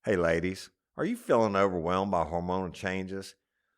Hey ladies, are you feeling overwhelmed by hormonal changes?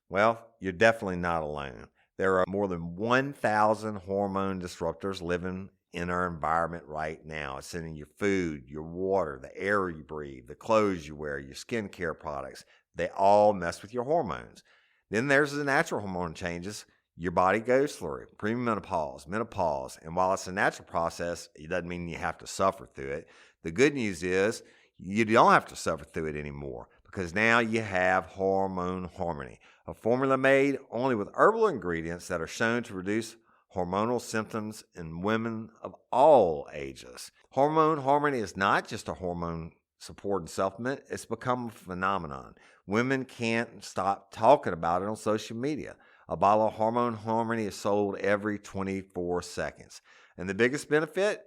Well, you're definitely not alone. There are more than 1,000 hormone disruptors living in our environment right now. It's in your food, your water, the air you breathe, the clothes you wear, your skincare products. They all mess with your hormones. Then there's the natural hormone changes your body goes through, premenopause, menopause. And while it's a natural process, it doesn't mean you have to suffer through it. The good news is you don't have to suffer through it anymore because now you have Hormone Harmony, a formula made only with herbal ingredients that are shown to reduce hormonal symptoms in women of all ages. Hormone Harmony is not just a hormone supporting supplement, it's become a phenomenon. Women can't stop talking about it on social media. A bottle of Hormone Harmony is sold every 24 seconds. And the biggest benefit?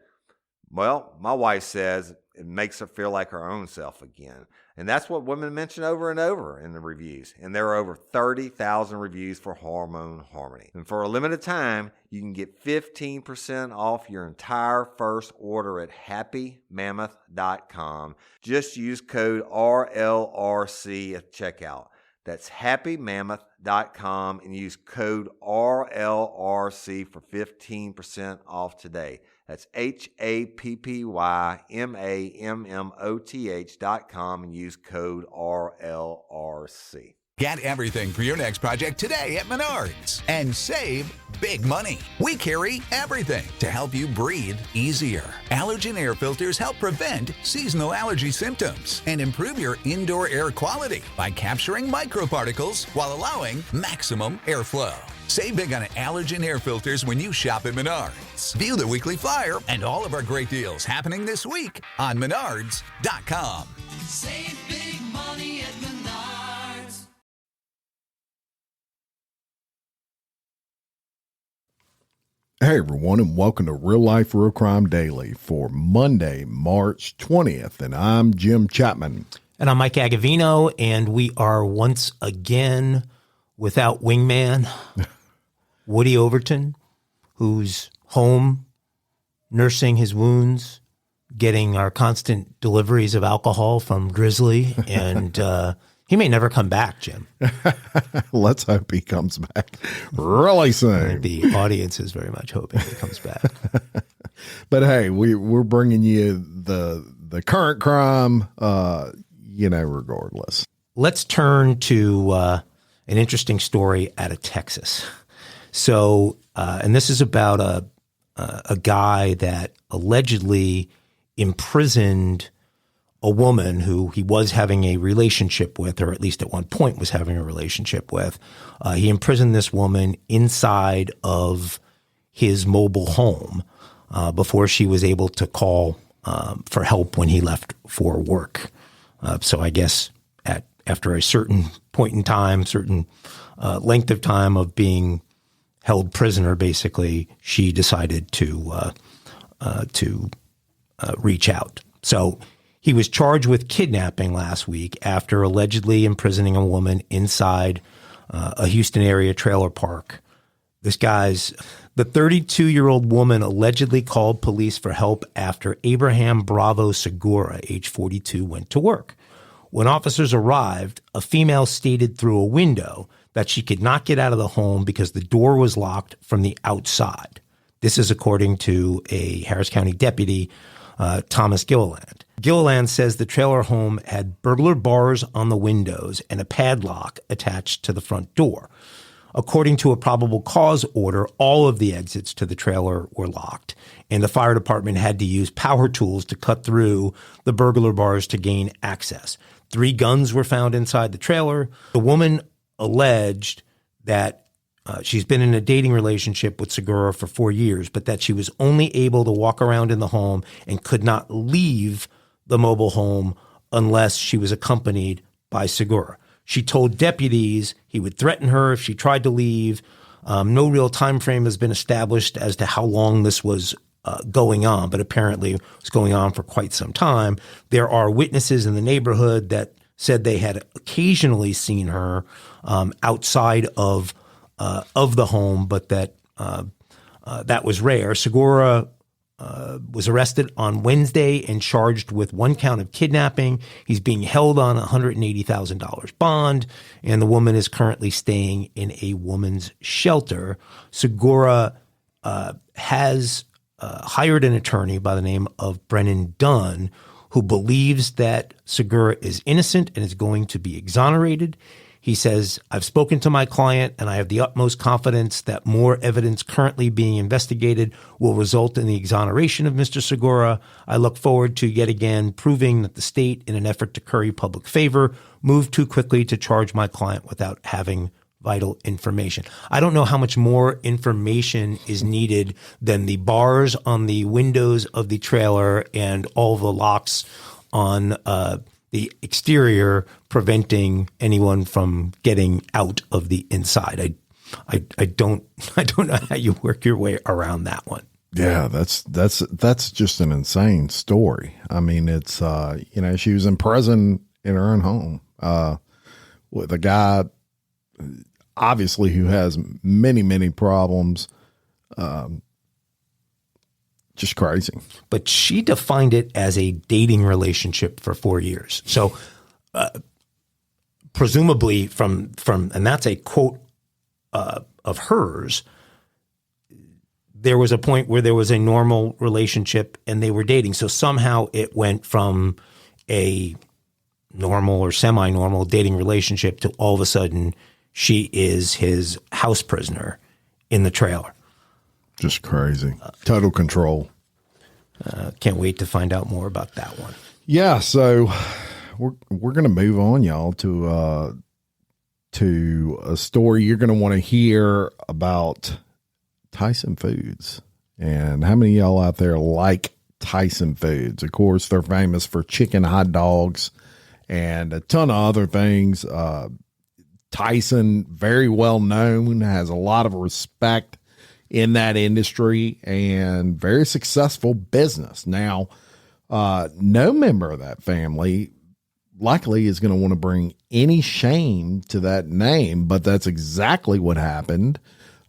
Well, my wife says it makes her feel like her own self again. And that's what women mention over and over in the reviews. And there are over 30,000 reviews for Hormone Harmony. And for a limited time, you can get 15% off your entire first order at happymammoth.com. Just use code RLRC at checkout. That's happymammoth.com and use code RLRC for 15% off today. That's happymammoth.com and use code RLRC. Get everything for your next project today at Menards and save big money. We carry everything to help you breathe easier. Allergen air filters help prevent seasonal allergy symptoms and improve your indoor air quality by capturing microparticles while allowing maximum airflow. Save big on allergen air filters when you shop at Menards. View the weekly flyer and all of our great deals happening this week on Menards.com. Save big money at Menards. Hey everyone, and welcome to Real Life Real Crime Daily for Monday, March 20th. And I'm Jim Chapman. And I'm Mike Agavino, and we are once again without wingman Woody Overton, who's home nursing his wounds, getting our constant deliveries of alcohol from Grizzly, and he may never come back, Jim. Let's hope he comes back really soon. The audience is very much hoping he comes back. But hey, we're bringing you the current crime, regardless. Let's turn to an interesting story out of Texas. So, and this is about a guy that allegedly imprisoned a woman who he was having a relationship with, or at least at one point was having a relationship with. He imprisoned this woman inside of his mobile home before she was able to call for help when he left for work. So I guess after a certain point in time, certain length of time of being held prisoner, basically, she decided to reach out. So he was charged with kidnapping last week after allegedly imprisoning a woman inside a Houston area trailer park. The 32-year-old woman allegedly called police for help after Abraham Bravo Segura, age 42, went to work. When officers arrived, a female stated through a window that she could not get out of the home because the door was locked from the outside. This is according to a Harris County deputy, Thomas Gilliland. Gilliland says the trailer home had burglar bars on the windows and a padlock attached to the front door. According to a probable cause order, all of the exits to the trailer were locked, and the fire department had to use power tools to cut through the burglar bars to gain access. 3 guns were found inside the trailer. The woman alleged that she's been in a dating relationship with Segura for 4 years, but that she was only able to walk around in the home and could not leave the mobile home unless she was accompanied by Segura. She told deputies he would threaten her if she tried to leave. No real time frame has been established as to how long this was going on, but apparently it was going on for quite some time. There are witnesses in the neighborhood that said they had occasionally seen her outside of the home, but that was rare. Segura was arrested on Wednesday and charged with 1 count of kidnapping. He's being held on a $180,000 bond, and the woman is currently staying in a woman's shelter. Segura has hired an attorney by the name of Brennan Dunn, who believes that Segura is innocent and is going to be exonerated. He says, I've spoken to my client and I have the utmost confidence that more evidence currently being investigated will result in the exoneration of Mr. Segura. I look forward to yet again proving that the state, in an effort to curry public favor, moved too quickly to charge my client without having vital information. I don't know how much more information is needed than the bars on the windows of the trailer and all the locks on the exterior preventing anyone from getting out of the inside. I don't know how you work your way around that one. Yeah, that's just an insane story. I mean, it's she was in prison in her own home with a guy obviously who has many problems. Just crazy. But she defined it as a dating relationship for 4 years. So presumably from and that's a quote of hers, there was a point where there was a normal relationship and they were dating. So somehow it went from a normal or semi-normal dating relationship to all of a sudden she is his house prisoner in the trailer. Just crazy. Total control. Can't wait to find out more about that one. Yeah, so we're going to move on, y'all, to a story you're going to want to hear about Tyson Foods. And how many of y'all out there like Tyson Foods? Of course, they're famous for chicken hot dogs and a ton of other things. Tyson, very well known, has a lot of respect in that industry and very successful business. Now, no member of that family likely is going to want to bring any shame to that name, but that's exactly what happened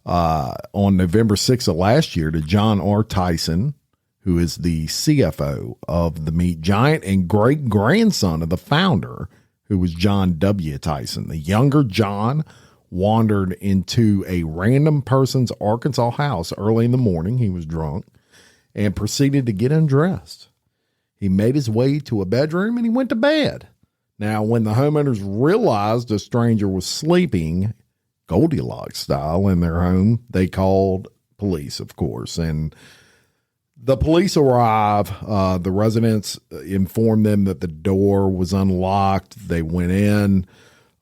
on November 6th of last year to John R. Tyson, who is the CFO of the meat giant and great grandson of the founder, who was John W. Tyson. The younger John wandered into a random person's Arkansas house early in the morning. He was drunk and proceeded to get undressed. He made his way to a bedroom and he went to bed. Now, when the homeowners realized a stranger was sleeping Goldilocks style in their home, they called police, of course. And the police arrive. The residents informed them that the door was unlocked. They went in.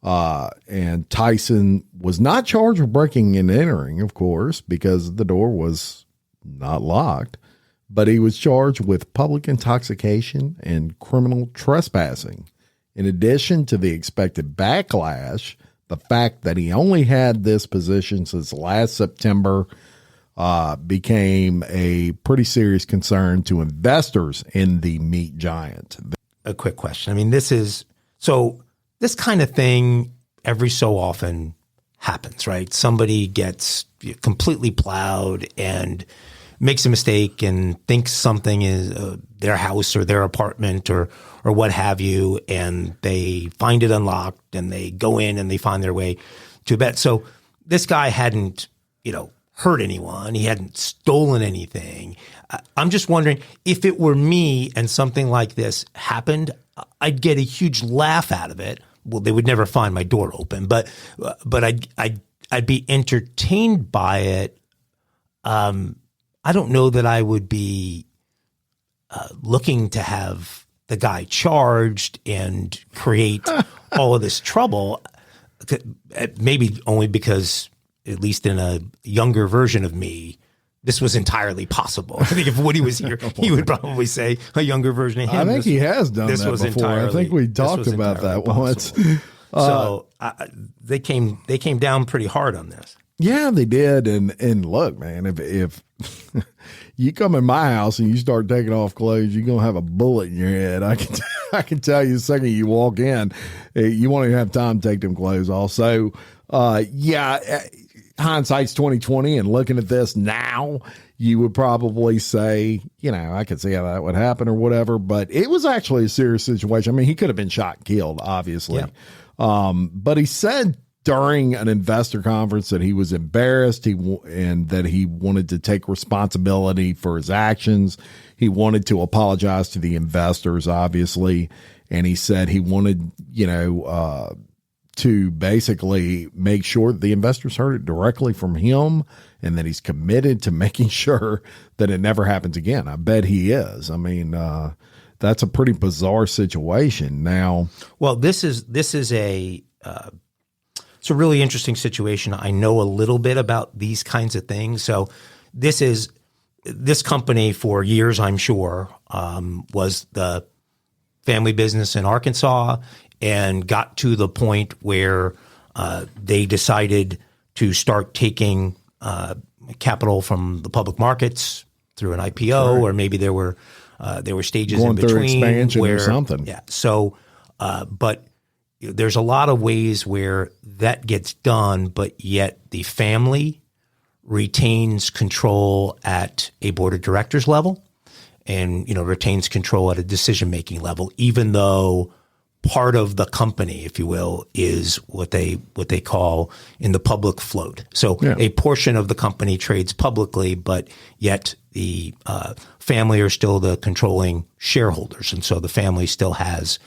And Tyson was not charged with breaking and entering, of course, because the door was not locked, but he was charged with public intoxication and criminal trespassing. In addition to the expected backlash, the fact that he only had this position since last September became a pretty serious concern to investors in the meat giant. A quick question. I mean, this kind of thing every so often happens, right? Somebody gets completely plowed and makes a mistake and thinks something is their house or their apartment or what have you, and they find it unlocked and they go in and they find their way to a bed. So this guy hadn't, hurt anyone. He hadn't stolen anything. I'm just wondering if it were me and something like this happened, I'd get a huge laugh out of it. Well, they would never find my door open, but I'd be entertained by it. I don't know that I would be looking to have the guy charged and create all of this trouble. Maybe only because, at least in a younger version of me, this was entirely possible. I think if Woody was here, he would probably say a younger version of him. I think he has done that before. I think we talked about that once. So they came down pretty hard on this. Yeah, they did. And look, man, if you come in my house and you start taking off clothes, you're gonna have a bullet in your head. I can tell you the second you walk in, you won't even have time to take them clothes off. So, hindsight's 20/20, and looking at this now, you would probably say, I could see how that would happen or whatever, but it was actually a serious situation. I mean, he could have been shot and killed, obviously. Yeah. But he said during an investor conference that he was embarrassed and that he wanted to take responsibility for his actions. He wanted to apologize to the investors, obviously. And he said he wanted, to basically make sure that the investors heard it directly from him and that he's committed to making sure that it never happens again. I bet he is. I mean, that's a pretty bizarre situation. Now, well, this is a it's a really interesting situation. I know a little bit about these kinds of things. So this company for years, I'm sure, was the family business in Arkansas, and got to the point where they decided to start taking capital from the public markets through an IPO, or maybe there were stages going in between through expansion where, or something. Yeah. So, but there's a lot of ways where that gets done, but yet the family retains control at a board of directors level, and retains control at a decision-making level, even though part of the company, if you will, is what they call in the public float. So a portion of the company trades publicly, but yet the family are still the controlling shareholders. And so the family still has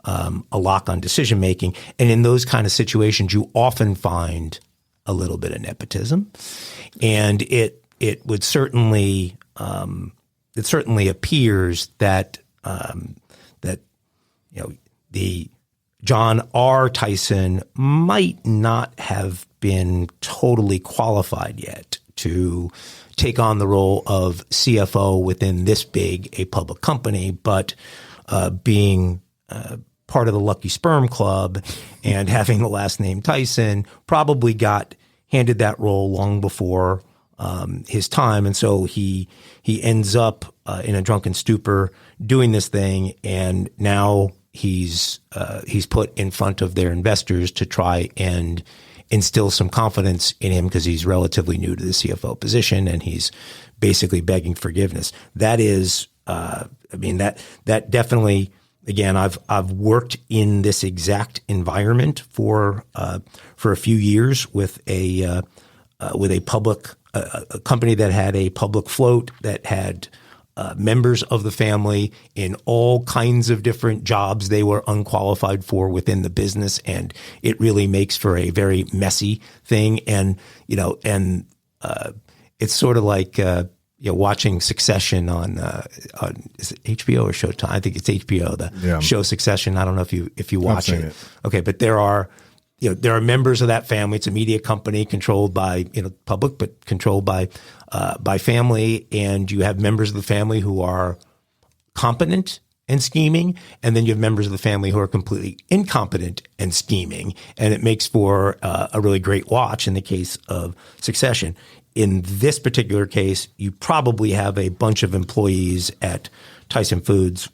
a lock on decision-making. And in those kind of situations, you often find a little bit of nepotism. And it would certainly it certainly appears that the John R. Tyson might not have been totally qualified yet to take on the role of CFO within this big a public company, but being part of the Lucky Sperm Club and having the last name Tyson, probably got handed that role long before his time. And so he ends up in a drunken stupor doing this thing, and now he's put in front of their investors to try and instill some confidence in him, because he's relatively new to the CFO position, and he's basically begging forgiveness. That is, that definitely, again, I've worked in this exact environment for a few years with a public a company that had a public float, that had members of the family in all kinds of different jobs they were unqualified for within the business. And it really makes for a very messy thing. And, it's sort of like, watching Succession on is it HBO or Showtime? I think it's HBO, the show Succession. I don't know if you watch it. Okay. But there are members of that family. It's a media company controlled by, public, but controlled by family. And you have members of the family who are competent and scheming. And then you have members of the family who are completely incompetent and scheming. And it makes for a really great watch in the case of Succession. In this particular case, you probably have a bunch of employees at Tyson Foods,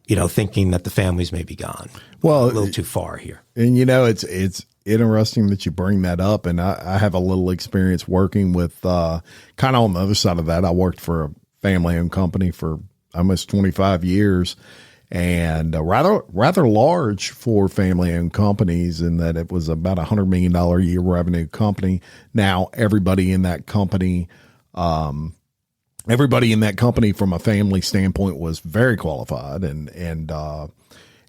thinking that the families may be gone. Well, a little too far here. And it's interesting that you bring that up. And I have a little experience working with kind of on the other side of that. I worked for a family-owned company for almost 25 years, and rather large for family-owned companies, in that it was about $100 million a year revenue company. Now, everybody in that company from a family standpoint was very qualified, and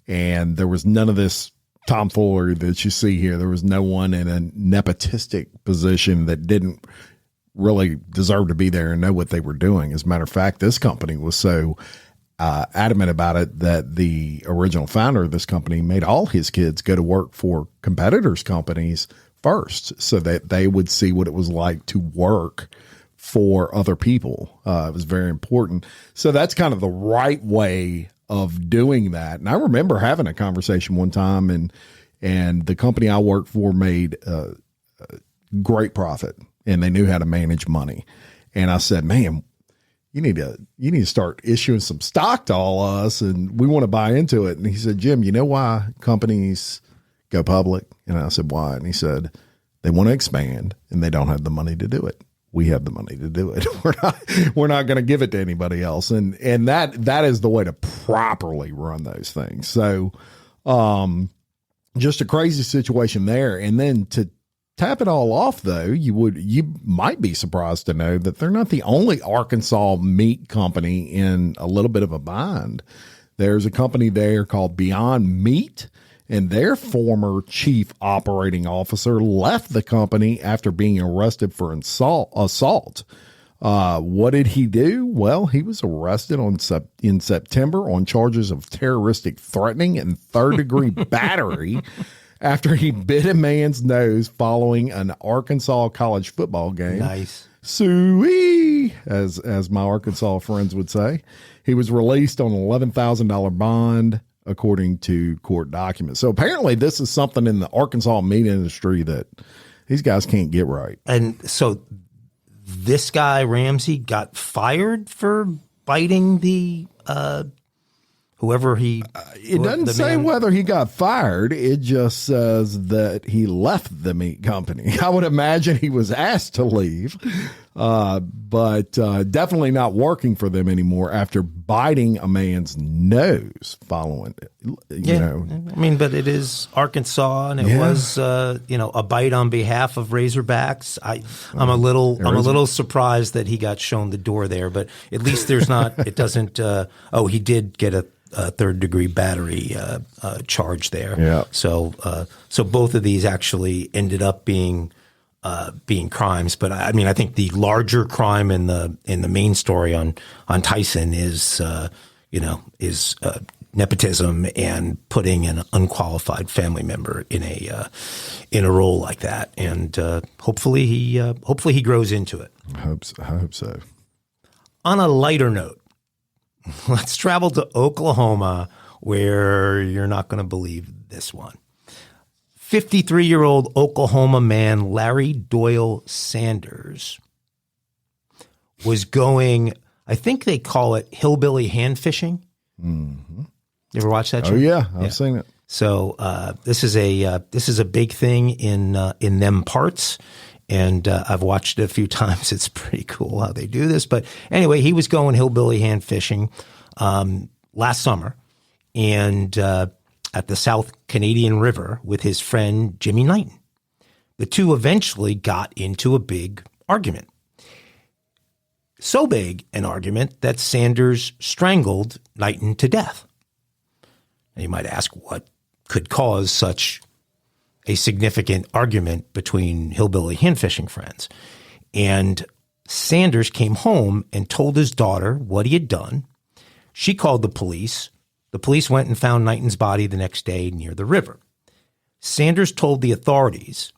there was none of this tomfoolery that you see here. There was no one in a nepotistic position that didn't really deserve to be there and know what they were doing. As a matter of fact, this company was so adamant about it that the original founder of this company made all his kids go to work for competitors' companies first, so that they would see what it was like to work for other people. It was very important. So that's kind of the right way of doing that. And I remember having a conversation one time, and the company I worked for made great profit, and they knew how to manage money. And I said, man, you need to start issuing some stock to all of us, and we want to buy into it. And he said, Jim, you know why companies go public? And I said, why? And he said, they want to expand and they don't have the money to do it. we have the money to do it. We're not going to give it to anybody else. And that is the way to properly run those things. So, just a crazy situation there. And then to tap it all off, though, you might be surprised to know that they're not the only Arkansas meat company in a little bit of a bind. There's a company there called Beyond Meat, and their former chief operating officer left the company after being arrested for assault. What did he do? Well, he was arrested in September on charges of terroristic threatening and third-degree battery after he bit a man's nose following an Arkansas college football game. Nice. Suey, as my Arkansas friends would say. He was released on an $11,000 bond, according to court documents. So apparently this is something in the Arkansas meat industry that these guys can't get right. And so this guy, Ramsey, got fired for biting the whoever he... It doesn't say whether he got fired. It just says that he left the meat company. I would imagine he was asked to leave, but definitely not working for them anymore after biting a man's nose following it. You know. I mean, but it is Arkansas, and it was a bite on behalf of Razorbacks. I'm a little surprised that he got shown the door there, but at least there's not. It doesn't. He did get a third-degree battery charge there. Yeah. So both of these actually ended up being crimes. But I mean, I think the larger crime in the main story on Tyson is nepotism and putting an unqualified family member in a role like that. And hopefully he grows into it. I hope so. On a lighter note, let's travel to Oklahoma, where you're not going to believe this one. 53-year-old Oklahoma man Larry Doyle Sanders was going, I think they call it hillbilly hand fishing. Mm-hmm. You ever watch that show? Oh yeah, I've seen it. So this is a big thing in them parts. And I've watched it a few times. It's pretty cool how they do this. But anyway, he was going hillbilly hand fishing last summer and at the South Canadian River with his friend Jimmy Knighton. The two eventually got into a big argument. So big an argument that Sanders strangled Knighton to death. And you might ask what could cause such a significant argument between hillbilly hand fishing friends. And Sanders came home and told his daughter what he had done. She called the police. The police went and found Knighton's body the next day near the river. Sanders told the authorities,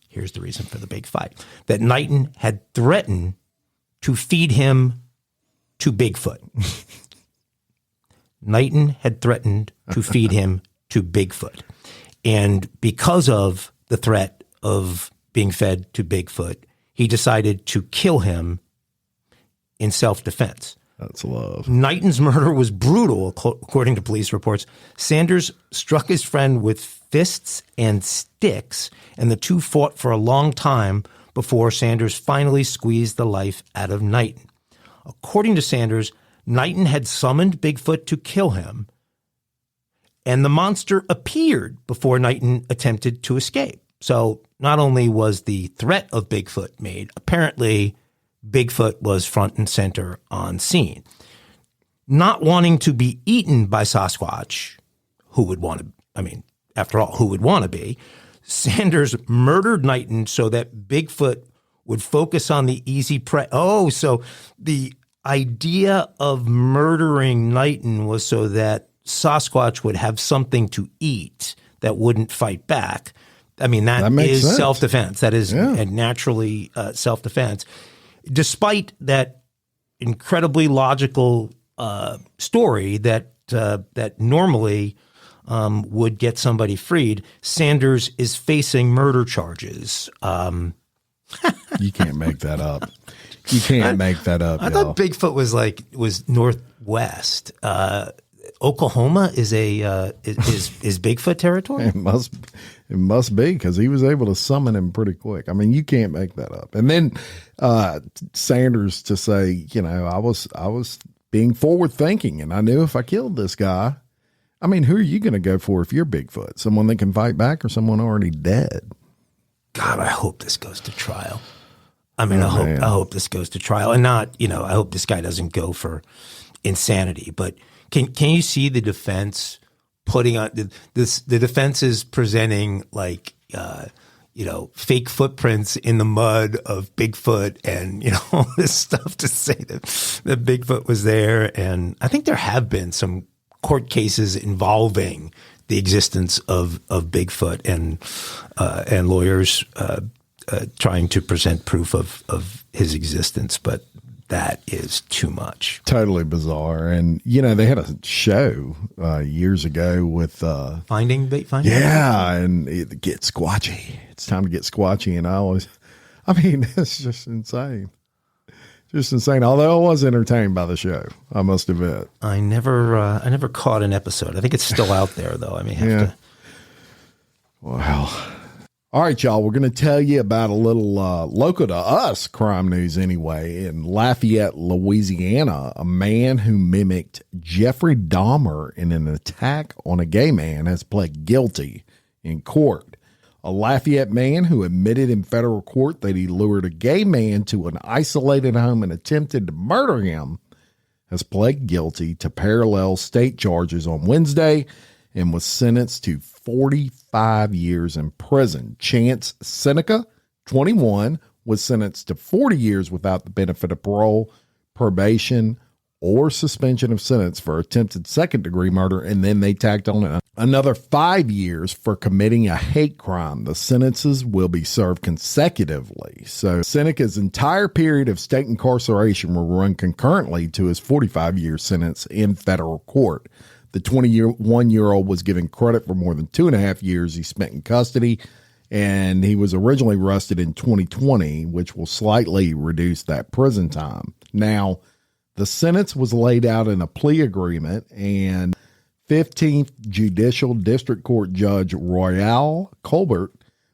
here's the reason for the big fight, that Knighton had threatened to feed him to Bigfoot. Knighton had threatened to feed him to Bigfoot. And because of the threat of being fed to Bigfoot, he decided to kill him in self-defense. That's love. Knighton's murder was brutal, according to police reports. Sanders struck his friend with fists and sticks, and the two fought for a long time before Sanders finally squeezed the life out of Knighton. According to Sanders, Knighton had summoned Bigfoot to kill him, and the monster appeared before Knighton attempted to escape. So not only was the threat of Bigfoot made, apparently Bigfoot was front and center on scene. Not wanting to be eaten by Sasquatch, who would want to be, Sanders murdered Knighton so that Bigfoot would focus on the easy prey. Oh, so the idea of murdering Knighton was so that Sasquatch would have something to eat that wouldn't fight back. I mean, that is sense. Self-defense. That is naturally self-defense. Despite that incredibly logical story that normally would get somebody freed, Sanders is facing murder charges. You can't make that up. You can't make that up. I thought Bigfoot was northwest. Oklahoma is is Bigfoot territory? It must be, because he was able to summon him pretty quick. I mean, you can't make that up. And then Sanders to say, I was being forward thinking, and I knew if I killed this guy, I mean, who are you going to go for if you're Bigfoot? Someone that can fight back or someone already dead? God, I hope this goes to trial. I mean, I hope this goes to trial, and not, I hope this guy doesn't go for insanity. But can you see the defense putting on the defense is presenting like fake footprints in the mud of Bigfoot and all this stuff to say that Bigfoot was there. And I think there have been some court cases involving the existence of Bigfoot and lawyers trying to present proof of his existence, but that is too much. Totally bizarre. And they had a show years ago with Finding. Yeah, and it gets squatchy. It's time to get squatchy, and it's just insane. Just insane. Although I was entertained by the show, I must admit. I never caught an episode. I think it's still out there, though. I may have to. Well, all right, y'all. We're going to tell you about a little local to us crime news anyway. In Lafayette, Louisiana, a man who mimicked Jeffrey Dahmer in an attack on a gay man has pled guilty in court. A Lafayette man who admitted in federal court that he lured a gay man to an isolated home and attempted to murder him has pled guilty to parallel state charges on Wednesday and was sentenced to 45 years in prison. Chance Seneca, 21, was sentenced to 40 years without the benefit of parole, probation, or suspension of sentence for attempted second-degree murder, and then they tacked on another 5 years for committing a hate crime. The sentences will be served consecutively. So Seneca's entire period of state incarceration will run concurrently to his 45-year sentence in federal court. The 21-year-old was given credit for more than 2.5 years he spent in custody, and he was originally arrested in 2020, which will slightly reduce that prison time. Now, the sentence was laid out in a plea agreement, and 15th Judicial District Court Judge Royale Colbert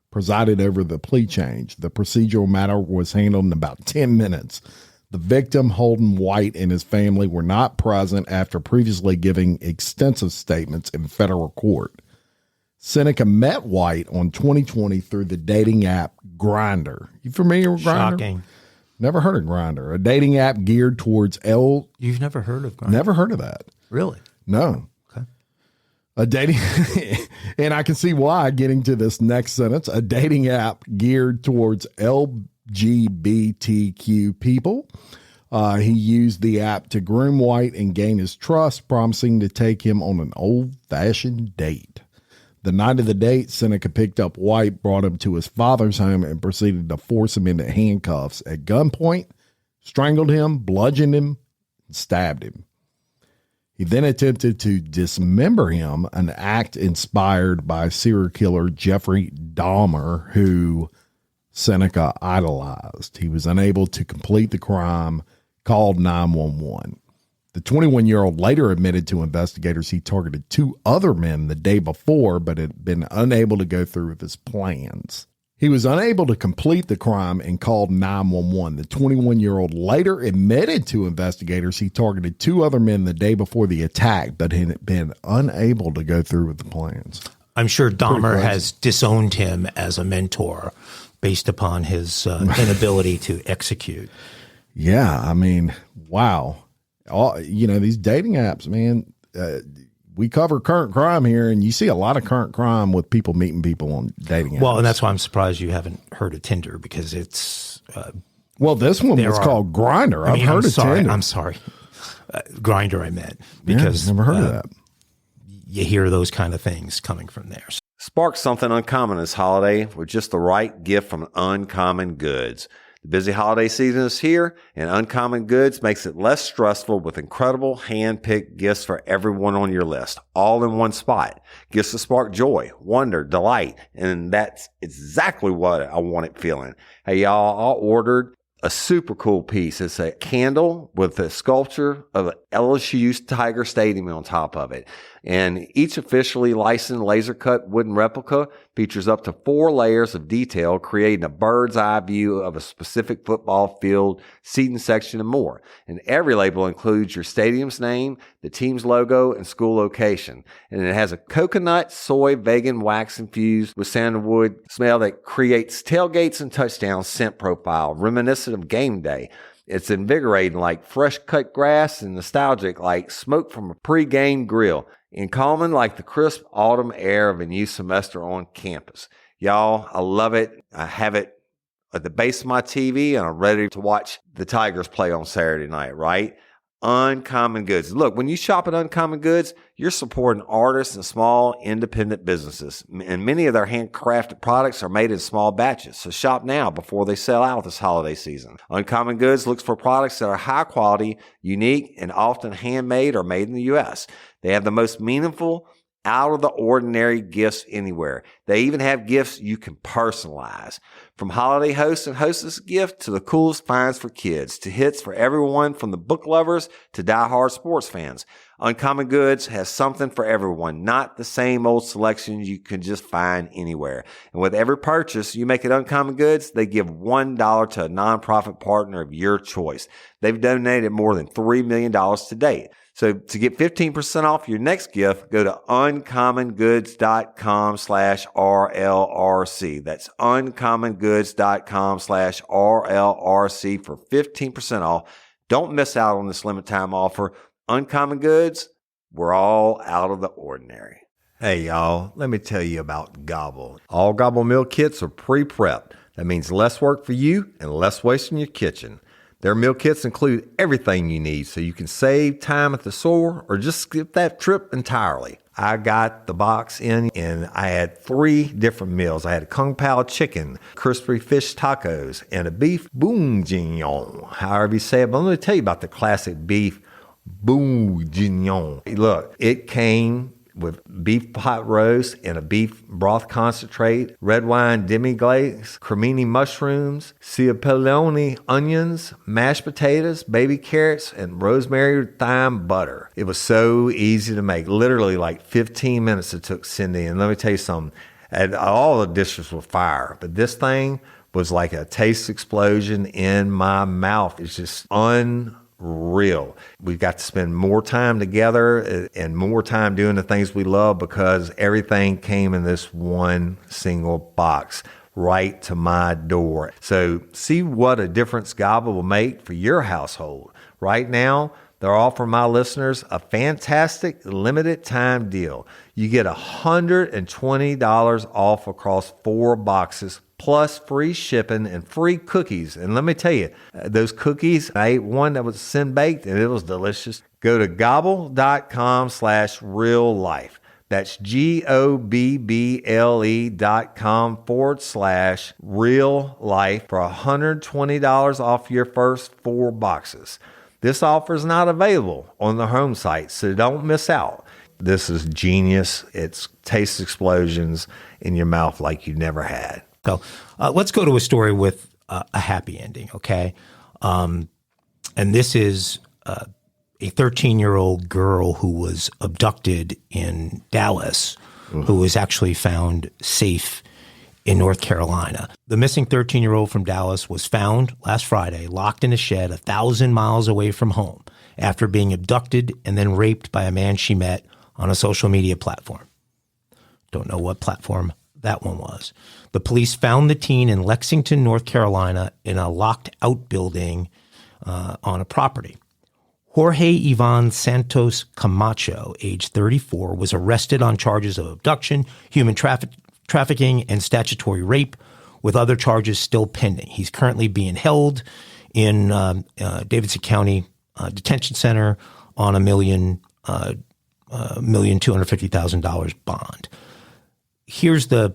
presided over the plea change. The procedural matter was handled in about 10 minutes. The victim, Holden White, and his family were not present after previously giving extensive statements in federal court. Seneca met White on 2020 through the dating app Grindr. You familiar with Grindr? Shocking. Never heard of Grindr, a dating app geared towards You've never heard of Grindr? Never heard of that. Really? No. Okay. A dating, and I can see why, getting to this next sentence, a dating app geared towards LGBTQ people. He used the app to groom White and gain his trust, promising to take him on an old-fashioned date. The night of the date, Seneca picked up White, brought him to his father's home, and proceeded to force him into handcuffs at gunpoint, strangled him, bludgeoned him, and stabbed him. He then attempted to dismember him, an act inspired by serial killer Jeffrey Dahmer, who Seneca idolized. He was unable to complete the crime, called 911. The 21-year-old later admitted to investigators he targeted 2 other men the day before, but had been unable to go through with his plans. He was unable to complete the crime and called 911. The 21-year-old later admitted to investigators he targeted 2 other men the day before the attack, but had been unable to go through with the plans. I'm sure Dahmer has disowned him as a mentor based upon his inability to execute. Yeah, I mean, wow. These dating apps, man, we cover current crime here, and you see a lot of current crime with people meeting people on dating apps. Well, and that's why I'm surprised you haven't heard of Tinder, because it's... this one was called Grindr. I've heard of Tinder. I'm sorry. Grindr, I meant. Because never heard of that. You hear those kind of things coming from there. Spark something uncommon this holiday with just the right gift from Uncommon Goods. The busy holiday season is here, and Uncommon Goods makes it less stressful with incredible hand-picked gifts for everyone on your list, all in one spot. Gifts that spark joy, wonder, delight, and that's exactly what I wanted feeling. Hey, y'all, I ordered a super cool piece. It's a candle with a sculpture of an LSU Tiger Stadium on top of it. And each officially licensed laser cut wooden replica features up to 4 layers of detail, creating a bird's eye view of a specific football field, seating section, and more. And every label includes your stadium's name, the team's logo, and school location. And it has a coconut, soy, vegan wax infused with sandalwood smell that creates tailgates and touchdown scent profile, reminiscent of game day. It's invigorating like fresh cut grass and nostalgic like smoke from a pre-game grill, and calming like the crisp autumn air of a new semester on campus. Y'all, I love it. I have it at the base of my TV, and I'm ready to watch the Tigers play on Saturday night, right? Uncommon Goods. Look, when you shop at Uncommon Goods, you're supporting artists and small independent businesses. And many of their handcrafted products are made in small batches. So shop now before they sell out this holiday season. Uncommon Goods looks for products that are high quality, unique, and often handmade or made in the U.S. They have the most meaningful, out of the ordinary gifts anywhere. They even have gifts you can personalize. From holiday hosts and hostess gift to the coolest finds for kids, to hits for everyone from the book lovers to diehard sports fans. Uncommon Goods has something for everyone, not the same old selections you can just find anywhere. And with every purchase you make at Uncommon Goods, they give $1 to a nonprofit partner of your choice. They've donated more than $3 million to date. So to get 15% off your next gift, go to uncommongoods.com/RLRC. That's uncommongoods.com/RLRC for 15% off. Don't miss out on this limited time offer. Uncommon Goods, we're all out of the ordinary. Hey, y'all, let me tell you about Gobble. All Gobble meal kits are pre-prepped. That means less work for you and less waste in your kitchen. Their meal kits include everything you need so you can save time at the store or just skip that trip entirely. I got the box in and I had 3 different meals. I had a Kung Pao chicken, crispy fish tacos, and a beef bourguignon, however you say it. But let me tell you about the classic beef bourguignon. Look, it came with beef pot roast and a beef broth concentrate, red wine demi-glaze, cremini mushrooms, cipollone onions, mashed potatoes, baby carrots, and rosemary thyme butter. It was so easy to make. Literally like 15 minutes it took Cindy. And let me tell you something, and all the dishes were fire, but this thing was like a taste explosion in my mouth. It's just unreal. We've got to spend more time together and more time doing the things we love because everything came in this one single box right to my door. So see what a difference Gobble will make for your household. Right now, they're offering my listeners a fantastic limited time deal. You get $120 off across 4 boxes plus free shipping and free cookies. And let me tell you, those cookies, I ate one that was sin baked and it was delicious. Go to gobble.com/real life. That's GOBBLE.com/real life for $120 off your first 4 boxes. This offer is not available on the home site, so don't miss out. This is genius. It's taste explosions in your mouth like you never had. So let's go to a story with a happy ending, okay? And this is a 13-year-old girl who was abducted in Dallas, who was actually found safe in North Carolina. The missing 13-year-old from Dallas was found last Friday, locked in a shed 1,000 miles away from home after being abducted and then raped by a man she met on a social media platform. Don't know what platform that one was. The police found the teen in Lexington, North Carolina, in a locked outbuilding on a property. Jorge Ivan Santos Camacho, age 34, was arrested on charges of abduction, human trafficking, and statutory rape, with other charges still pending. He's currently being held in Davidson County Detention Center on $1,250,000 bond. Here's the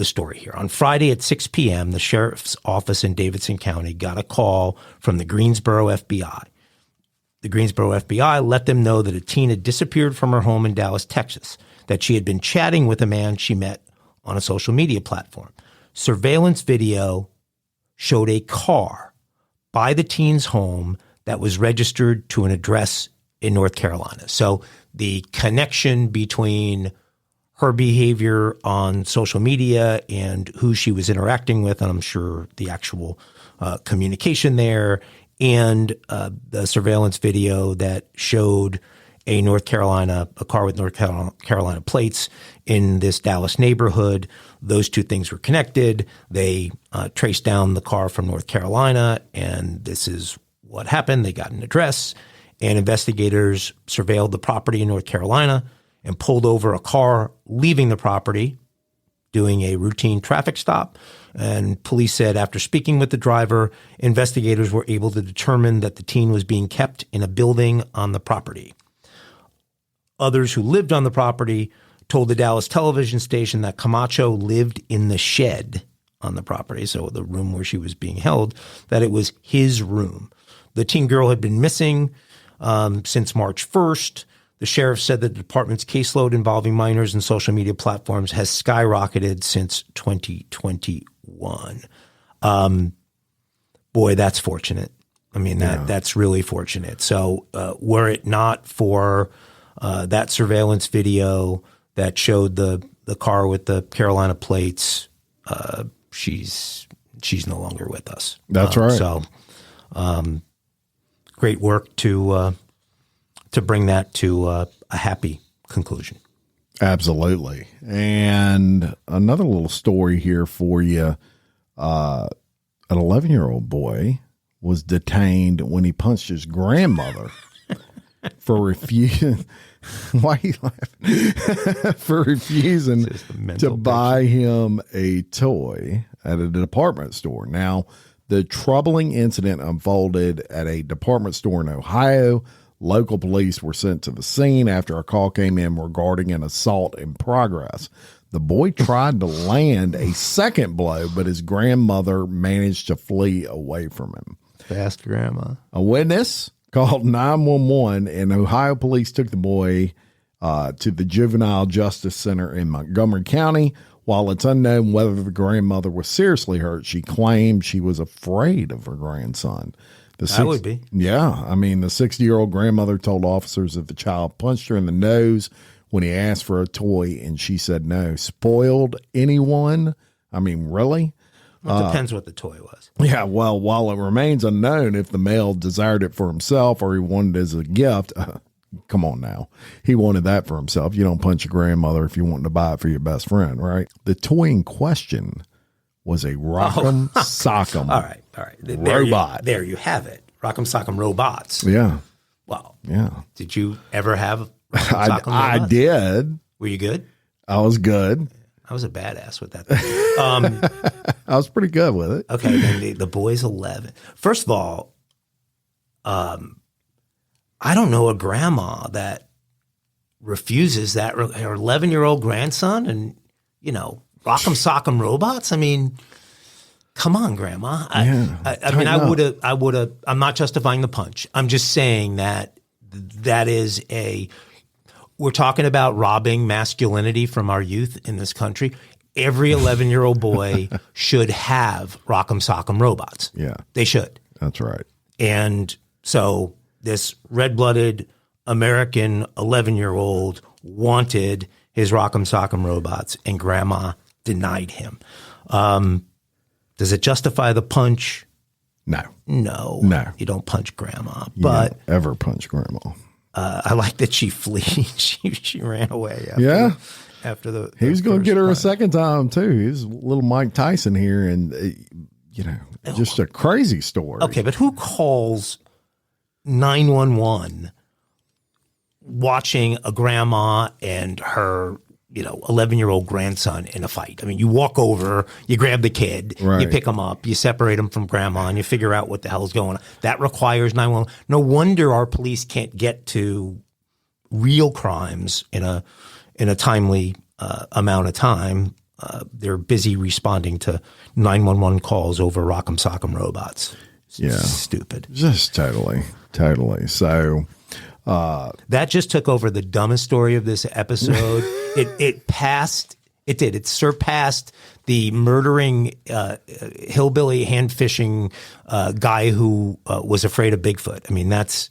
story here. On Friday at 6 p.m., the sheriff's office in Davidson County got a call from the Greensboro FBI. The Greensboro FBI let them know that a teen had disappeared from her home in Dallas, Texas, that she had been chatting with a man she met on a social media platform. Surveillance video showed a car by the teen's home that was registered to an address in North Carolina. So the connection between her behavior on social media and who she was interacting with, and I'm sure the actual communication there, and the surveillance video that showed a car with North Carolina plates in this Dallas neighborhood. Those two things were connected. They traced down the car from North Carolina, and this is what happened. They got an address, and investigators surveilled the property in North Carolina and pulled over a car leaving the property, doing a routine traffic stop. And police said after speaking with the driver, investigators were able to determine that the teen was being kept in a building on the property. Others who lived on the property told the Dallas television station that Camacho lived in the shed on the property, so the room where she was being held, that it was his room. The teen girl had been missing since March 1st. The sheriff said that the department's caseload involving minors and social media platforms has skyrocketed since 2021. Boy, that's fortunate. I mean, that's really fortunate. So were it not for that surveillance video that showed the car with the Carolina plates, she's no longer with us. That's right. So great work to bring that to a happy conclusion. Absolutely. And another little story here for you. An 11-year-old boy was detained when he punched his grandmother for refusing. Why are you laughing? For refusing to buy him a toy at a department store. Now, the troubling incident unfolded at a department store in Ohio. Local police were sent to the scene after a call came in regarding an assault in progress. The boy tried to land a second blow, but his grandmother managed to flee away from him. Fast grandma. A witness called 911, and Ohio police took the boy to the Juvenile Justice Center in Montgomery County. While it's unknown whether the grandmother was seriously hurt, she claimed she was afraid of her grandson. I would be. Yeah. I mean, the 60-year-old grandmother told officers that the child punched her in the nose when he asked for a toy, and she said no. Spoiled anyone? I mean, really? It depends what the toy was. Yeah, well, while it remains unknown if the male desired it for himself or he wanted it as a gift, come on now. He wanted that for himself. You don't punch your grandmother if you want to buy it for your best friend, right? The toy in question was a Rock'em Sock'em All right. robot. There you have it. Rock'em Sock'em robots. Yeah. Wow. Yeah. Did you ever have Rock'em Sock'em I robots? did. Were you good? I was good. I was a badass with that thing. I was pretty good with it. Okay, then the boy's 11. First of all, I don't know a grandma that refuses that her 11-year-old grandson and, Rock'em Sock'em robots. I mean, come on, grandma. I would have, I'm not justifying the punch. I'm just saying that is we're talking about robbing masculinity from our youth in this country. Every 11-year-old boy should have Rock'em Sock'em robots. Yeah. They should. That's right. And so this red-blooded American 11-year-old wanted his Rock'em Sock'em robots, and grandma denied him. Does it justify the punch? No. No. You don't punch grandma. But you don't ever punch grandma. I like that she fled. she ran away. After the he was going to get her punch. a second time too. He was little Mike Tyson here, and just a crazy story. Okay, but who calls 911 watching a grandma and her 11-year-old grandson in a fight? I mean, you walk over, you grab the kid, Right. you pick him up, you separate him from grandma, and you figure out what the hell's going on. That requires 911. No wonder our police can't get to real crimes in a timely amount of time. They're busy responding to 911 calls over Rock'em Sock'em robots. Yeah. Stupid. Just totally. So That just took over the dumbest story of this episode. It passed It did. It surpassed the murdering hillbilly hand fishing guy who was afraid of Bigfoot. I mean, that's,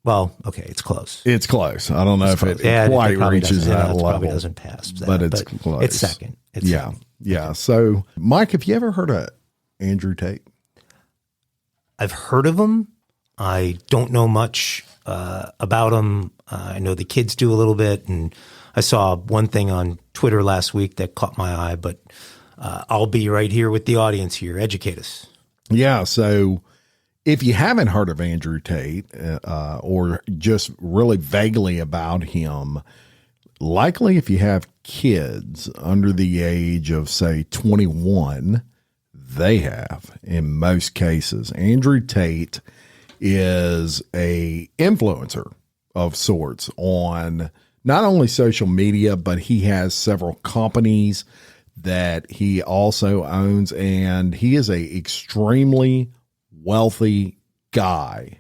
well, okay, it's close. It's close. I don't know if it quite reaches that level. It probably doesn't pass that, but it's close. It's second. Yeah. Yeah. So, Mike, have you ever heard of Andrew Tate? I've heard of him. I don't know much about him. I know the kids do a little bit, and I saw one thing on Twitter last week that caught my eye, but I'll be right here with the audience here. Educate us. Yeah. So if you haven't heard of Andrew Tate or just really vaguely about him, likely if you have kids under the age of, say, 21, they have in most cases. Andrew Tate is a influencer of sorts on not only social media, but he has several companies that he also owns, and he is a extremely wealthy guy,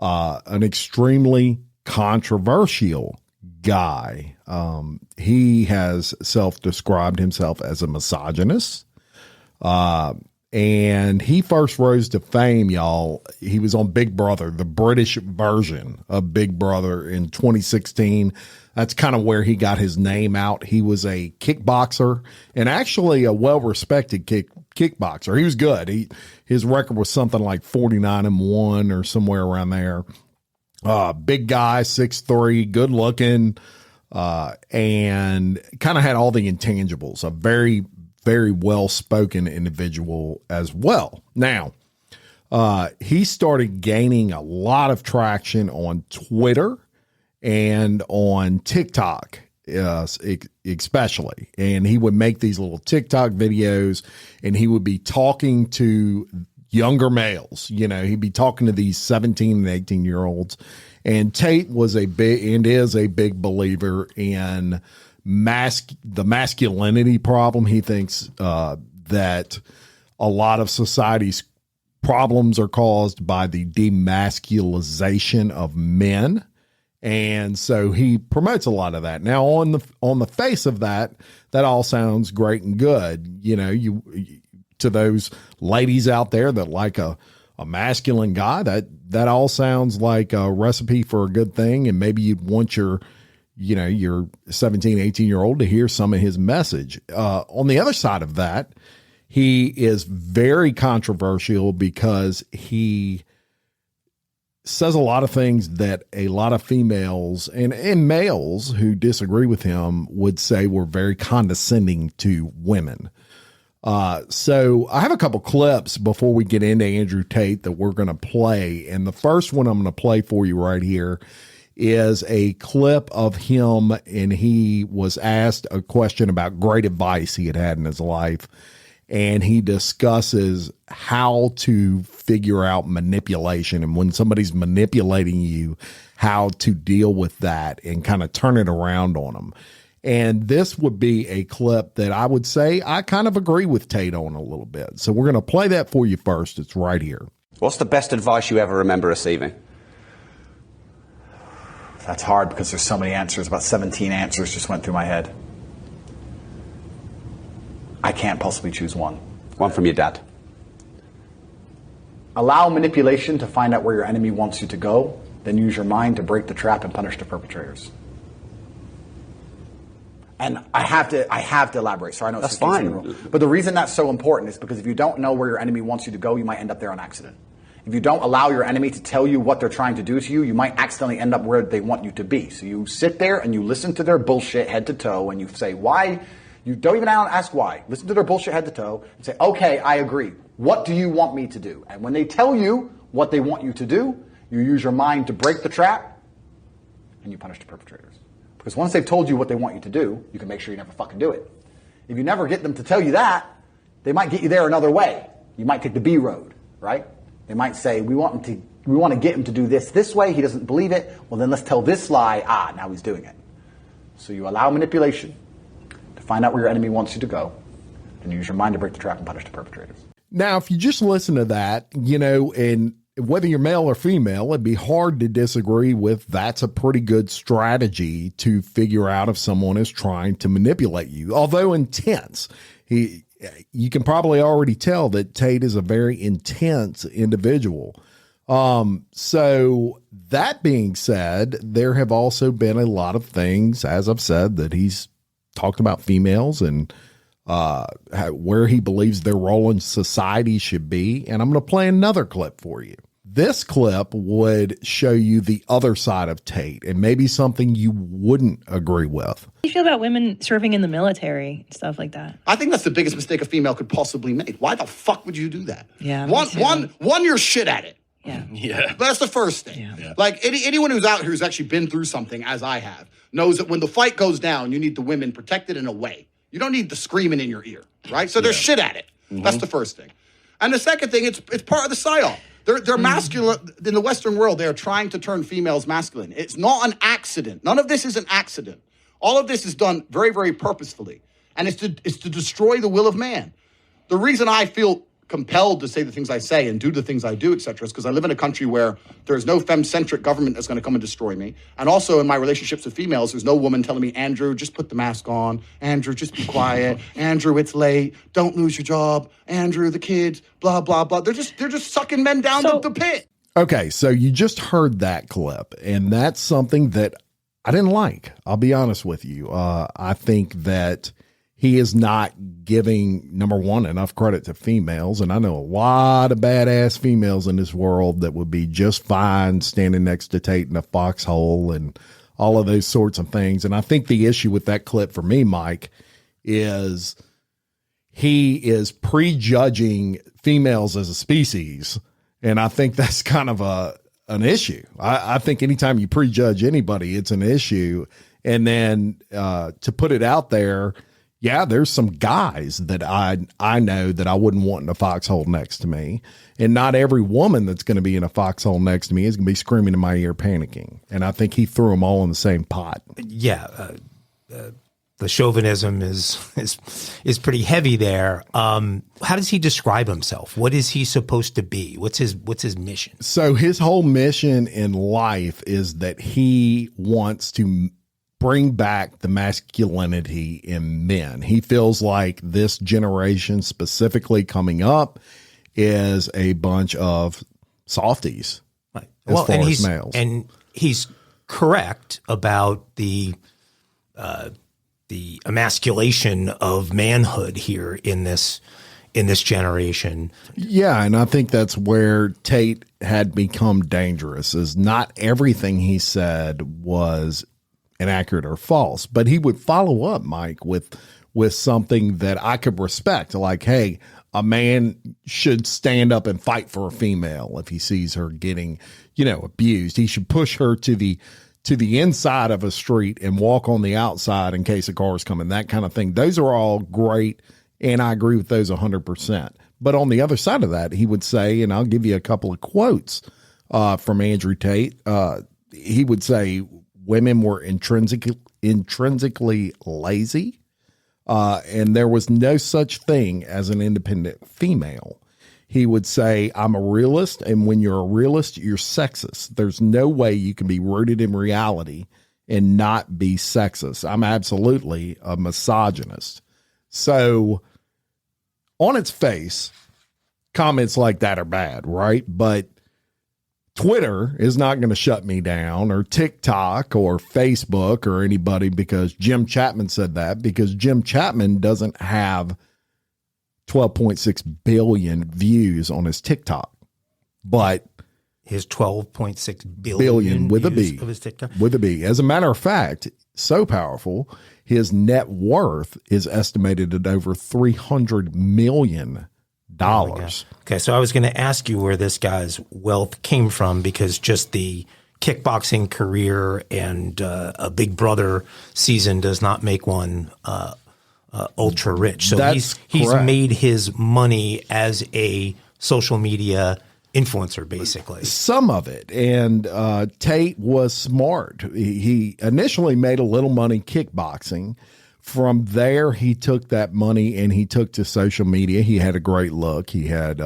an extremely controversial guy. He has self-described himself as a misogynist. And he first rose to fame, y'all. He was on Big Brother, the British version of Big Brother in 2016. That's kind of where he got his name out. He was a kickboxer and actually a well-respected kickboxer. He was good. His record was something like 49-1 or somewhere around there. Big guy, 6'3", good looking, and kind of had all the intangibles. A very, very well-spoken individual as well. Now, he started gaining a lot of traction on Twitter and on TikTok, especially. And he would make these little TikTok videos, and he would be talking to younger males. You know, he'd be talking to these 17 and 18-year-olds. And Tate was a big and is a big believer in the masculinity problem. He thinks that a lot of society's problems are caused by the demasculization of men. And so he promotes a lot of that. Now, on the face of that, that all sounds great and good. You know, to those ladies out there that like a masculine guy, that all sounds like a recipe for a good thing. And maybe you'd want your 17, 18-year-old to hear some of his message. On the other side of that, he is very controversial because he says a lot of things that a lot of females and males who disagree with him would say were very condescending to women. So I have a couple clips before we get into Andrew Tate that we're going to play. And the first one I'm going to play for you right here is a clip of him, and he was asked a question about great advice he had in his life. And he discusses how to figure out manipulation, and when somebody's manipulating you, how to deal with that and kind of turn it around on them. And this would be a clip that I would say I kind of agree with Tate on a little bit. So we're going to play that for you first. It's right here. What's the best advice you ever remember receiving? That's hard because there's so many answers. About 17 answers just went through my head. I can't possibly choose one. One from your dad. Allow manipulation to find out where your enemy wants you to go, then use your mind to break the trap and punish the perpetrators. And I have to elaborate. So I know that's it's fine. General, but the reason that's so important is because if you don't know where your enemy wants you to go, you might end up there on accident. If you don't allow your enemy to tell you what they're trying to do to you, you might accidentally end up where they want you to be. So you sit there and you listen to their bullshit head to toe, and you say why. You don't even ask why. Listen to their bullshit head to toe and say, okay, I agree. What do you want me to do? And when they tell you what they want you to do, you use your mind to break the trap and you punish the perpetrators. Because once they've told you what they want you to do, you can make sure you never fucking do it. If you never get them to tell you that, they might get you there another way. You might take the B road, right? They might say, we want to get him to do this way. He doesn't believe it. Well, then let's tell this lie. Now he's doing it. So you allow manipulation. Find out where your enemy wants you to go, and use your mind to break the trap and punish the perpetrators. Now, if you just listen to that, and whether you're male or female, it'd be hard to disagree with that's a pretty good strategy to figure out if someone is trying to manipulate you. Although intense, you can probably already tell that Tate is a very intense individual. So that being said, there have also been a lot of things, as I've said, that he's talked about females and where he believes their role in society should be. And I'm going to play another clip for you. This clip would show you the other side of Tate and maybe something you wouldn't agree with. How do you feel about women serving in the military and stuff like that? I think that's the biggest mistake a female could possibly make. Why the fuck would you do that? Yeah. One, you're shit at it. Yeah. Yeah. That's the first thing. Yeah. Like anyone who's out here who's actually been through something, as I have, knows that when the fight goes down, you need the women protected in a way. You don't need the screaming in your ear, right? So they're shit at it. Mm-hmm. That's the first thing. And the second thing, it's part of the psyop. They're masculine. In the Western world, they are trying to turn females masculine. It's not an accident. None of this is an accident. All of this is done very, very purposefully. And it's to destroy the will of man. The reason I feel compelled to say the things I say and do the things I do, et cetera, is because I live in a country where there's no femme-centric government that's going to come and destroy me. And also in my relationships with females, there's no woman telling me, Andrew, just put the mask on. Andrew, just be quiet. Andrew, it's late. Don't lose your job. Andrew, the kids, blah, blah, blah. They're just sucking men down the pit. Okay, so you just heard that clip, and that's something that I didn't like. I'll be honest with you. I think that he is not giving, number one, enough credit to females. And I know a lot of badass females in this world that would be just fine standing next to Tate in a foxhole and all of those sorts of things. And I think the issue with that clip for me, Mike, is he is prejudging females as a species. And I think that's kind of an issue. I think anytime you prejudge anybody, it's an issue. And then to put it out there, yeah, there's some guys that I know that I wouldn't want in a foxhole next to me. And not every woman that's going to be in a foxhole next to me is going to be screaming in my ear, panicking. And I think he threw them all in the same pot. Yeah. The chauvinism is pretty heavy there. How does he describe himself? What is he supposed to be? What's his mission? So his whole mission in life is that he wants to bring back the masculinity in men. He feels like this generation specifically coming up is a bunch of softies, right, as far as males. And he's correct about the emasculation of manhood here in this generation. Yeah, and I think that's where Tate had become dangerous, is not everything he said was inaccurate or false, but he would follow up, Mike, with something that I could respect, like, hey, a man should stand up and fight for a female if he sees her getting, abused. He should push her to the inside of a street and walk on the outside in case a car is coming, that kind of thing. Those are all great, and I agree with those 100%. But on the other side of that, he would say, and I'll give you a couple of quotes from Andrew Tate. He would say, women were intrinsically lazy, and there was no such thing as an independent female. He would say, I'm a realist, and when you're a realist, you're sexist. There's no way you can be rooted in reality and not be sexist. I'm absolutely a misogynist. So on its face, comments like that are bad, right? But Twitter is not going to shut me down, or TikTok or Facebook or anybody because Jim Chapman said that, because Jim Chapman doesn't have 12.6 billion views on his TikTok, but his 12.6 billion with a B of his TikTok. With a B. As a matter of fact, so powerful, his net worth is estimated at over $300 million. Okay, so I was going to ask you where this guy's wealth came from, because just the kickboxing career and a Big Brother season does not make one ultra rich. So he's made his money as a social media influencer, basically. Some of it. And Tate was smart. He initially made a little money kickboxing. From there, he took that money and he took to social media. He had a great look. He had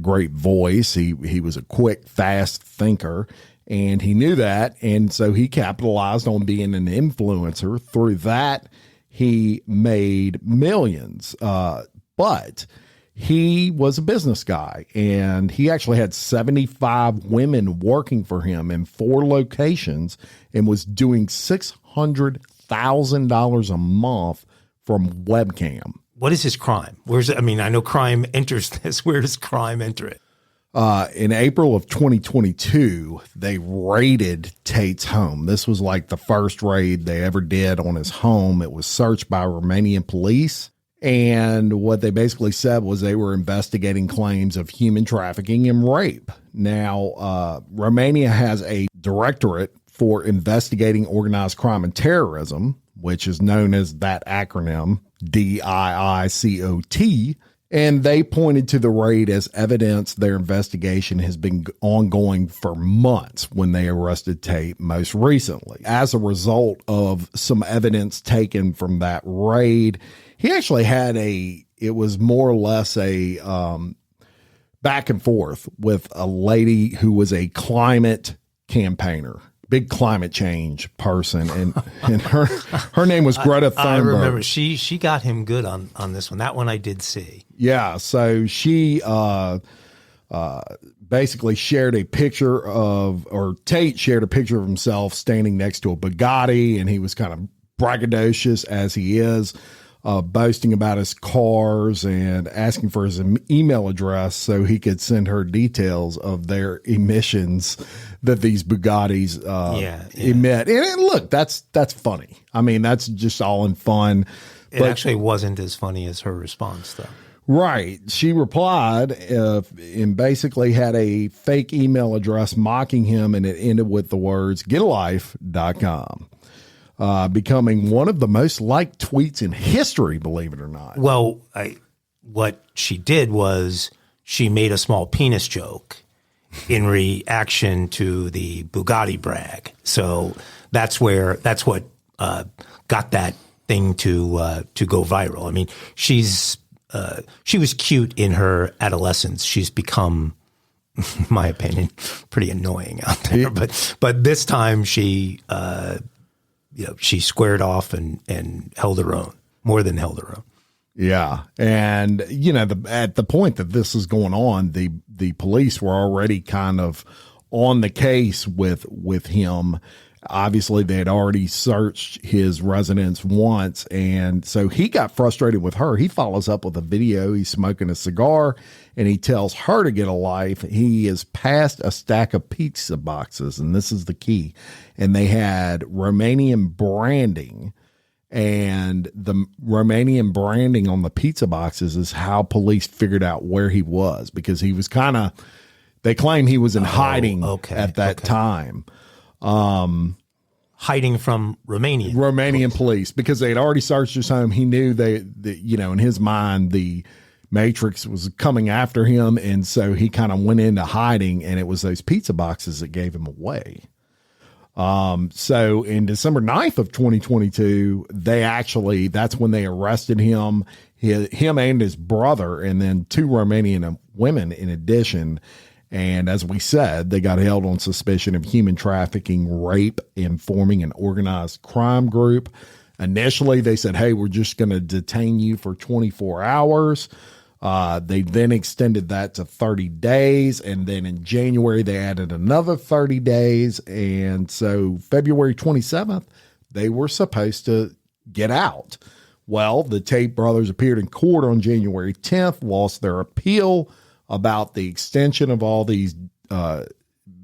great voice. He was a quick, fast thinker, and he knew that. And so he capitalized on being an influencer. Through that, he made millions. But he was a business guy, and he actually had 75 women working for him in 4 locations and was doing $600,000 a month from webcam. What is his crime? I know crime enters this. Where does crime enter it? In April of 2022, they raided Tate's home. This was like the first raid they ever did on his home. It was searched by Romanian police. And what they basically said was they were investigating claims of human trafficking and rape. Now, Romania has a directorate for investigating organized crime and terrorism, which is known as that acronym, DIICOT. And they pointed to the raid as evidence their investigation has been ongoing for months when they arrested Tate most recently. As a result of some evidence taken from that raid, he actually had it was more or less a back and forth with a lady who was a climate campaigner, big climate change person. And her name was Greta Thunberg. I remember she got him good on this one. That one I did see. Yeah. So she basically shared a picture Tate shared a picture of himself standing next to a Bugatti, and he was kind of braggadocious as he is. Boasting about his cars and asking for his email address so he could send her details of their emissions that these Bugattis emit. And look, that's funny. I mean, that's just all in fun. It actually wasn't as funny as her response, though. Right. She replied and basically had a fake email address mocking him, and it ended with the words, getalife.com. Becoming one of the most liked tweets in history, believe it or not. Well, what she did was she made a small penis joke in reaction to the Bugatti brag. So that's what got that thing to go viral. I mean, she was cute in her adolescence. She's become, in my opinion, pretty annoying out there. But this time she squared off and held her own, more than held her own. Yeah. And, at the point that this is going on, the police were already kind of on the case with him. Obviously, they had already searched his residence once. And so he got frustrated with her. He follows up with a video. He's smoking a cigar, and he tells her to get a life. He has passed a stack of pizza boxes, and this is the key. And they had Romanian branding, and the Romanian branding on the pizza boxes is how police figured out where he was, because he was they claim he was in hiding at that time. Hiding from Romanian police, because they had already searched his home. He knew in his mind, the Matrix was coming after him. And so he kind of went into hiding, and it was those pizza boxes that gave him away. So in December 9th of 2022, that's when they arrested him and his brother, and then 2 Romanian women in addition. And as we said, they got held on suspicion of human trafficking, rape, and forming an organized crime group. Initially, they said, hey, we're just going to detain you for 24 hours. They then extended that to 30 days. And then in January, they added another 30 days. And so February 27th, they were supposed to get out. Well, the Tate brothers appeared in court on January 10th, lost their appeal about the extension of all these,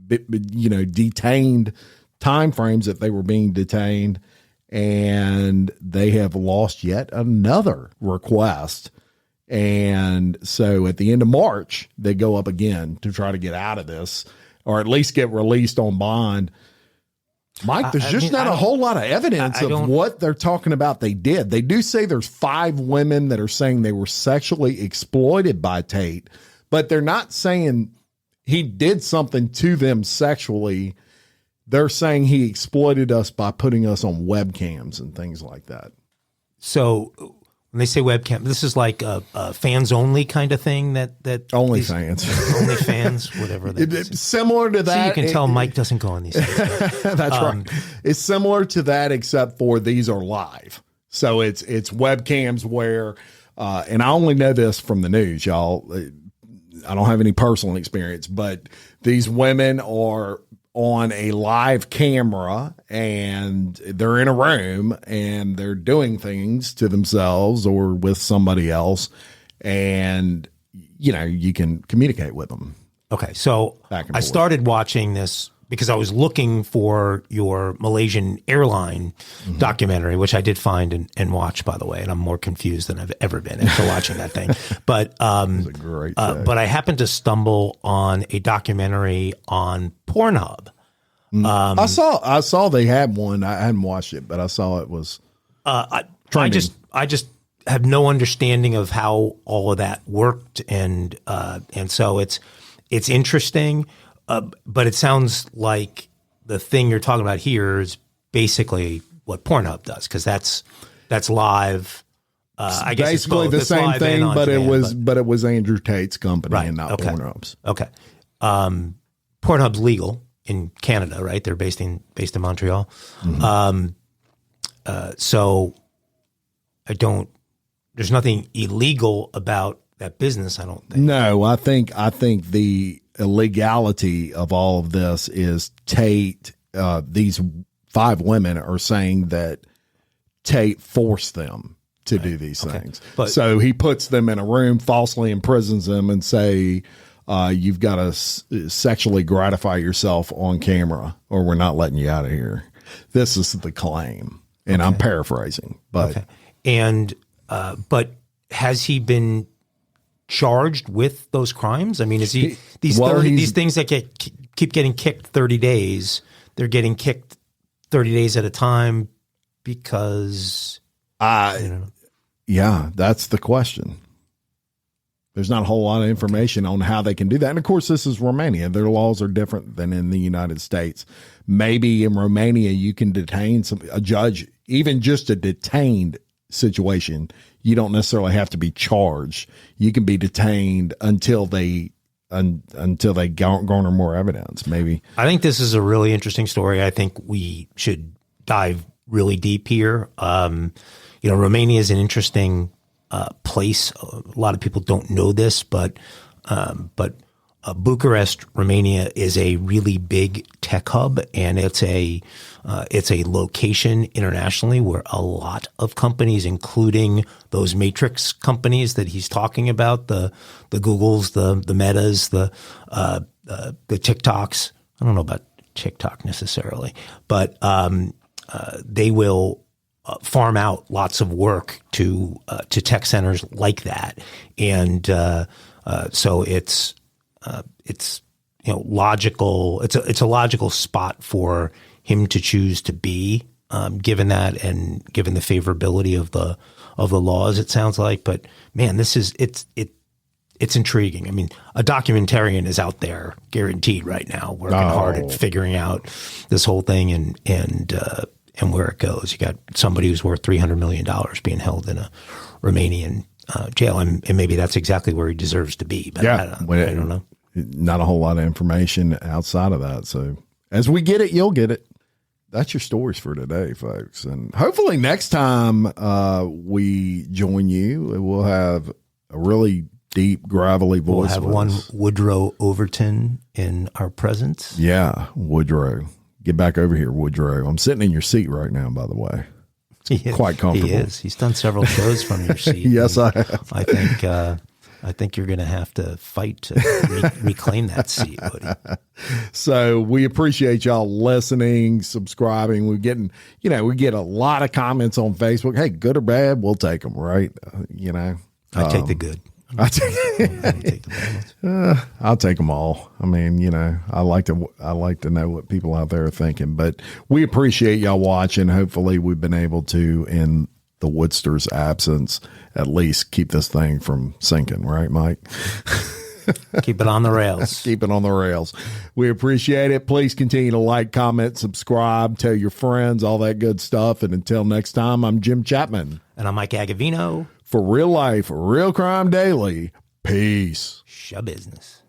detained timeframes that they were being detained. And they have lost yet another request. And so at the end of March, they go up again to try to get out of this, or at least get released on bond. Mike, there's not a whole lot of evidence of what they're talking about they did. They do say there's 5 women that are saying they were sexually exploited by Tate, but they're not saying he did something to them sexually. They're saying he exploited us by putting us on webcams and things like that. So When they say webcam, this is like a fans only kind of thing. That Only fans, only fans, whatever. It's similar to that. So you can tell Mike doesn't go on these things. That's right. It's similar to that, except for these are live. So it's webcams where, and I only know this from the news, y'all. I don't have any personal experience, but these women are on a live camera and they're in a room and they're doing things to themselves or with somebody else. And, you can communicate with them. Okay. So I started watching this because I was looking for your Malaysian airline documentary, which I did find and watch, by the way. And I'm more confused than I've ever been after watching that thing. But, it was a great but I happened to stumble on a documentary on Pornhub. I saw they had one. I hadn't watched it, but I saw it was I trending. I just have no understanding of how all of that worked. And so it's interesting. But it sounds like the thing you're talking about here is basically what Pornhub does, because that's live. I guess basically the same thing, but it was Andrew Tate's company and not Pornhub's. Okay. Pornhub's legal in Canada, right? They're based in Montreal. So there's nothing illegal about that business, I don't think. No, I think the illegality of all of this is Tate. These 5 women are saying that Tate forced them to do these things. But, so he puts them in a room, falsely imprisons them, and say, you've got to sexually gratify yourself on camera or we're not letting you out of here. This is the claim. And I'm paraphrasing. But but has he been charged with those crimes? I mean, is he these things that keep getting kicked 30 days? They're getting kicked 30 days at a time because yeah, that's the question. There's not a whole lot of information on how they can do that. And of course, this is Romania. Their laws are different than in the United States. Maybe in Romania, you can detain a judge, even just a detained situation. You don't necessarily have to be charged. You can be detained until they garner more evidence. Maybe. I think this is a really interesting story. I think we should dive really deep here. Romania is an interesting place. A lot of people don't know this, but Bucharest, Romania is a really big tech hub, and it's a location internationally where a lot of companies, including those matrix companies that he's talking about, the Googles, the Metas, the TikToks. I don't know about TikTok necessarily, but they will farm out lots of work to tech centers like that, and so it's logical. It's a logical spot for him to choose to be, given that and given the favorability of the laws. It sounds like, but man, it's intriguing. I mean, a documentarian is out there guaranteed right now, working hard at figuring out this whole thing and where it goes. You got somebody who's worth $300 million being held in a Romanian jail, and maybe that's exactly where he deserves to be. But I don't know. Not a whole lot of information outside of that. So as we get it, you'll get it. That's your stories for today, folks. And hopefully next time we join you, we'll have a really deep, gravelly voice. We'll have one Woodrow Overton in our presence. Yeah, Woodrow. Get back over here, Woodrow. I'm sitting in your seat right now, by the way. Quite comfortable. He is. He's done several shows from your seat. Yes, I have. I think you're going to have to fight to reclaim that seat, Woody. So we appreciate y'all listening, subscribing. We get a lot of comments on Facebook. Hey, good or bad, we'll take them, right? I take the good. I'll take them all. I mean, I like to know what people out there are thinking, but we appreciate y'all watching. Hopefully we've been able to, in the Woodster's absence, at least keep this thing from sinking. Right, Mike? Keep it on the rails. Keep it on the rails. We appreciate it. Please continue to like, comment, subscribe, tell your friends, all that good stuff. And until next time, I'm Jim Chapman. And I'm Mike Agavino. For Real Life, Real Crime Daily, peace. Show business.